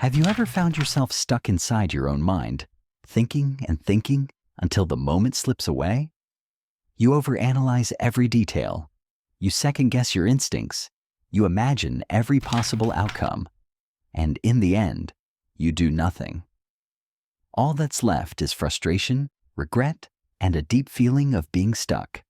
Have you ever found yourself stuck inside your own mind, thinking and thinking until the moment slips away? You overanalyze every detail. You second-guess your instincts. You imagine every possible outcome. And in the end, you do nothing. All that's left is frustration, regret, and a deep feeling of being stuck.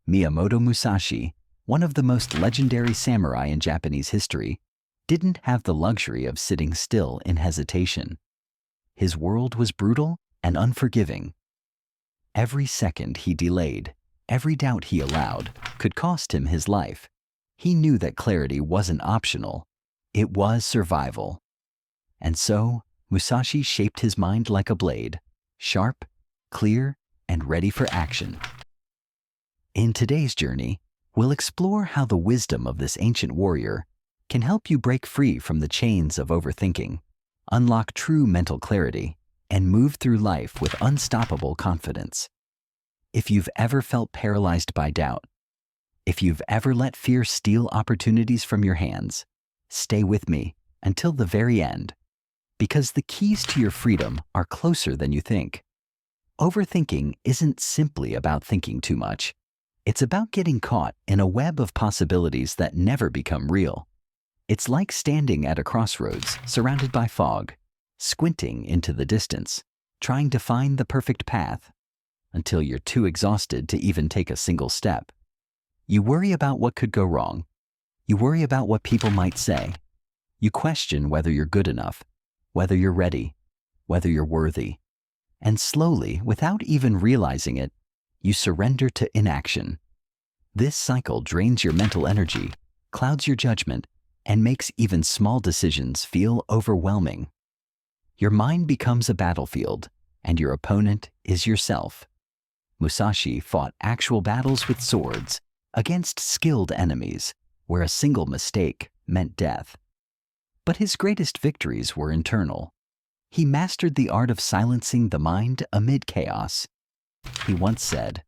Miyamoto Musashi, one of the most legendary samurai in Japanese history, didn't have the luxury of sitting still in hesitation. His world was brutal and unforgiving. Every second he delayed, every doubt he allowed, could cost him his life. He knew that clarity wasn't optional. It was survival. And so, Musashi shaped his mind like a blade, sharp, clear, and ready for action. In today's journey, we'll explore how the wisdom of this ancient warrior can help you break free from the chains of overthinking, unlock true mental clarity, and move through life with unstoppable confidence. If you've ever felt paralyzed by doubt, if you've ever let fear steal opportunities from your hands, stay with me until the very end, because the keys to your freedom are closer than you think. Overthinking isn't simply about thinking too much. It's about getting caught in a web of possibilities that never become real. It's like standing at a crossroads surrounded by fog, squinting into the distance, trying to find the perfect path, until you're too exhausted to even take a single step. You worry about what could go wrong. You worry about what people might say. You question whether you're good enough, whether you're ready, whether you're worthy. And slowly, without even realizing it, you surrender to inaction. This cycle drains your mental energy, clouds your judgment, and makes even small decisions feel overwhelming. Your mind becomes a battlefield, and your opponent is yourself. Musashi fought actual battles with swords against skilled enemies, where a single mistake meant death. But his greatest victories were internal. He mastered the art of silencing the mind amid chaos. He once said,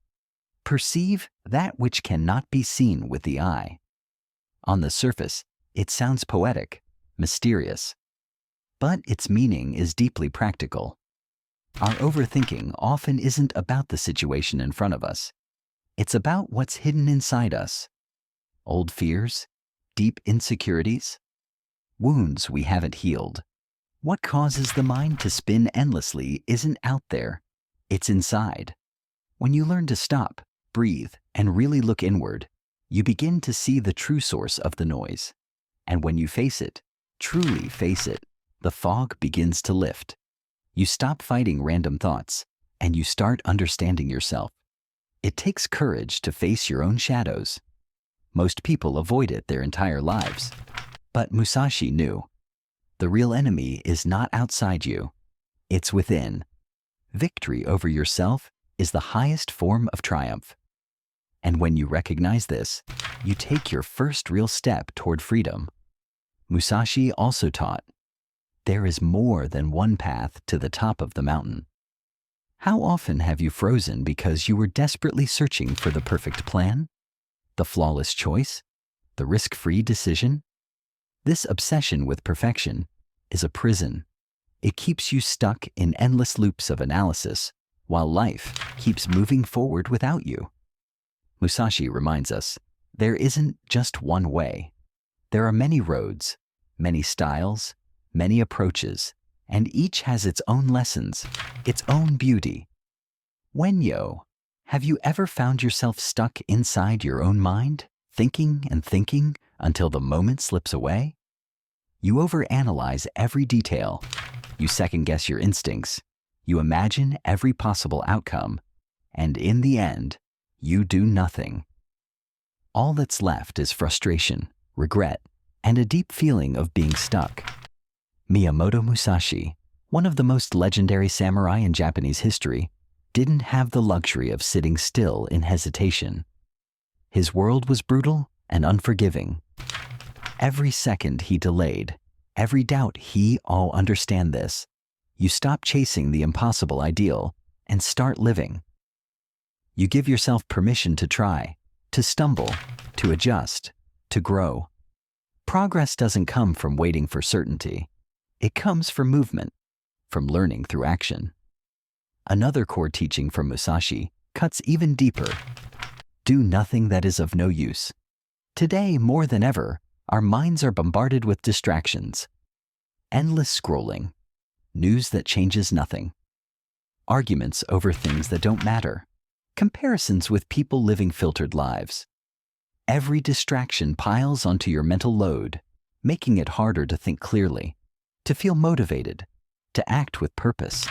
"Perceive that which cannot be seen with the eye." On the surface, it sounds poetic, mysterious, but its meaning is deeply practical. Our overthinking often isn't about the situation in front of us. It's about what's hidden inside us. Old fears, deep insecurities, wounds we haven't healed. What causes the mind to spin endlessly isn't out there, it's inside. When you learn to stop, breathe, and really look inward, you begin to see the true source of the noise. And when you face it, truly face it, the fog begins to lift. You stop fighting random thoughts, and you start understanding yourself. It takes courage to face your own shadows. Most people avoid it their entire lives. But Musashi knew. The real enemy is not outside you. It's within. Victory over yourself is the highest form of triumph. And when you recognize this, you take your first real step toward freedom. Musashi also taught, there is more than one path to the top of the mountain. How often have you frozen because you were desperately searching for the perfect plan, the flawless choice, the risk-free decision? This obsession with perfection is a prison. It keeps you stuck in endless loops of analysis, while life keeps moving forward without you. Musashi reminds us, there isn't just one way. There are many roads, many styles, many approaches, and each has its own lessons, its own beauty. Have you ever found yourself stuck inside your own mind, thinking and thinking until the moment slips away? You overanalyze every detail. You second-guess your instincts. You imagine every possible outcome. And in the end, you do nothing. All that's left is frustration, regret, and a deep feeling of being stuck. Miyamoto Musashi, one of the most legendary samurai in Japanese history, didn't have the luxury of sitting still in hesitation. His world was brutal and unforgiving. Every second he delayed, every doubt understand this. You stop chasing the impossible ideal and start living. You give yourself permission to try, to stumble, to adjust, to grow. Progress doesn't come from waiting for certainty. It comes from movement, from learning through action. Another core teaching from Musashi cuts even deeper. Do nothing that is of no use. Today, more than ever, our minds are bombarded with distractions. Endless scrolling, news that changes nothing, arguments over things that don't matter, comparisons with people living filtered lives. Every distraction piles onto your mental load, making it harder to think clearly, to feel motivated, to act with purpose.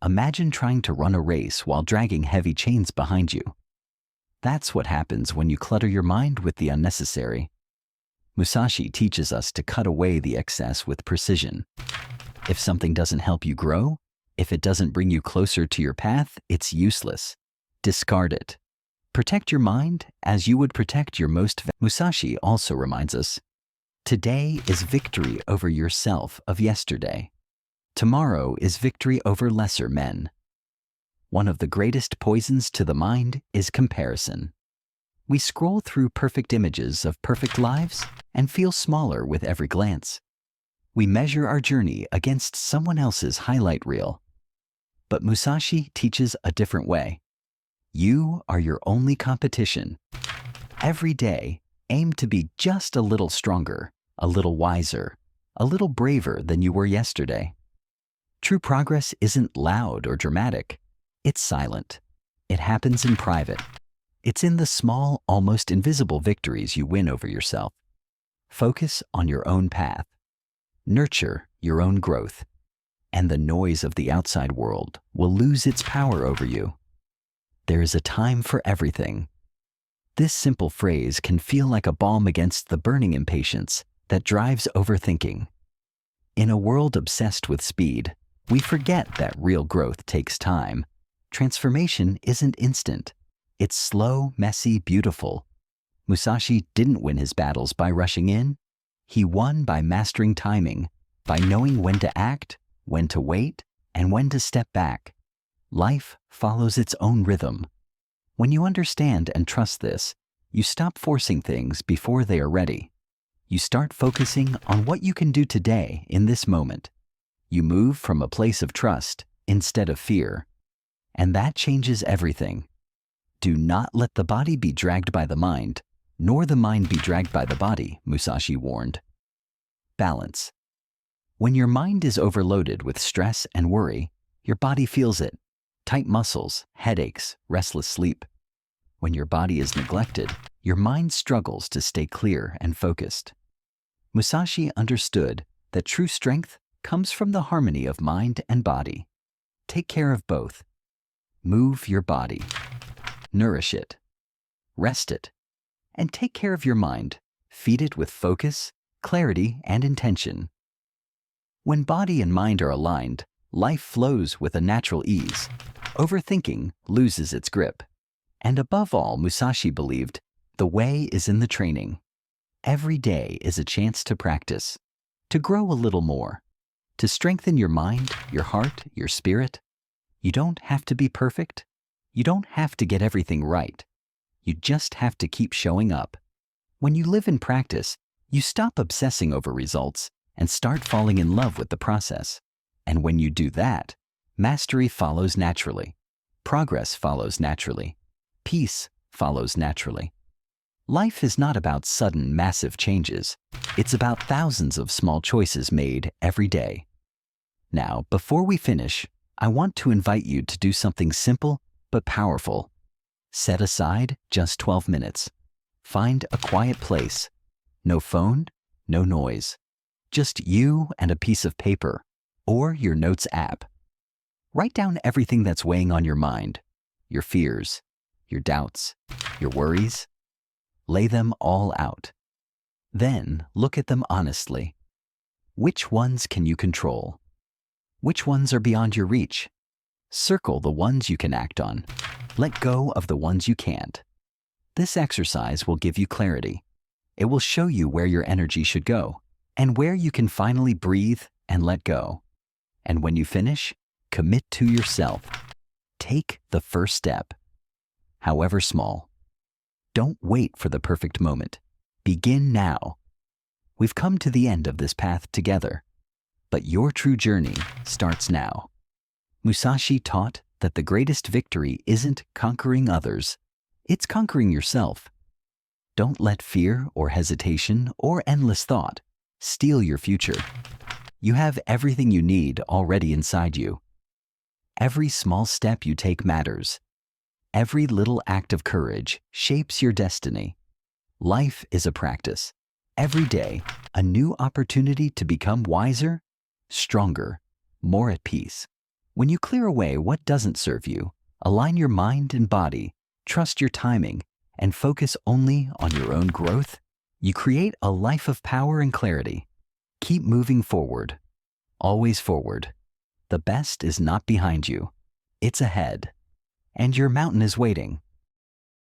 Imagine trying to run a race while dragging heavy chains behind you. That's what happens when you clutter your mind with the unnecessary. Musashi teaches us to cut away the excess with precision. If something doesn't help you grow, if it doesn't bring you closer to your path, it's useless. Discard it. Protect your mind as you would protect your most. Musashi also reminds us, today is victory over yourself of yesterday. Tomorrow is victory over lesser men. One of the greatest poisons to the mind is comparison. We scroll through perfect images of perfect lives and feel smaller with every glance. We measure our journey against someone else's highlight reel. But Musashi teaches a different way. You are your only competition. Every day, aim to be just a little stronger, a little wiser, a little braver than you were yesterday. True progress isn't loud or dramatic. It's silent. It happens in private. It's in the small, almost invisible victories you win over yourself. Focus on your own path. Nurture your own growth. And the noise of the outside world will lose its power over you. There is a time for everything. This simple phrase can feel like a balm against the burning impatience that drives overthinking. In a world obsessed with speed, we forget that real growth takes time. Transformation isn't instant. It's slow, messy, beautiful. Musashi didn't win his battles by rushing in. He won by mastering timing, by knowing when to act, when to wait, and when to step back. Life follows its own rhythm. When you understand and trust this, you stop forcing things before they are ready. You start focusing on what you can do today in this moment. You move from a place of trust instead of fear. And that changes everything. Do not let the body be dragged by the mind, nor the mind be dragged by the body, Musashi warned. Balance. When your mind is overloaded with stress and worry, your body feels it. Tight muscles, headaches, restless sleep. When your body is neglected, your mind struggles to stay clear and focused. Musashi understood that true strength comes from the harmony of mind and body. Take care of both. Move your body. Nourish it. Rest it. And take care of your mind. Feed it with focus, clarity, and intention. When body and mind are aligned, life flows with a natural ease. Overthinking loses its grip. And above all, Musashi believed, the way is in the training. Every day is a chance to practice, to grow a little more, to strengthen your mind, your heart, your spirit. You don't have to be perfect. You don't have to get everything right. You just have to keep showing up. When you live in practice, you stop obsessing over results and start falling in love with the process. And when you do that, mastery follows naturally. Progress follows naturally. Peace follows naturally. Life is not about sudden, massive changes. It's about thousands of small choices made every day. Now, before we finish, I want to invite you to do something simple but powerful. Set aside just 12 minutes. Find a quiet place. No phone, no noise. Just you and a piece of paper or your notes app. Write down everything that's weighing on your mind, your fears, your doubts, your worries. Lay them all out. Then look at them honestly. Which ones can you control? Which ones are beyond your reach? Circle the ones you can act on. Let go of the ones you can't. This exercise will give you clarity. It will show you where your energy should go and where you can finally breathe and let go. And when you finish, commit to yourself. Take the first step, however small. Don't wait for the perfect moment. Begin now. We've come to the end of this path together. but your true journey starts now. Musashi taught that the greatest victory isn't conquering others, it's conquering yourself. Don't let fear or hesitation or endless thought steal your future. You have everything you need already inside you. Every small step you take matters. Every little act of courage shapes your destiny. Life is a practice. Every day, a new opportunity to become wiser, stronger, more at peace. When you clear away what doesn't serve you, align your mind and body, trust your timing, and focus only on your own growth, you create a life of power and clarity. Keep moving forward. Always forward. The best is not behind you. It's ahead. And your mountain is waiting.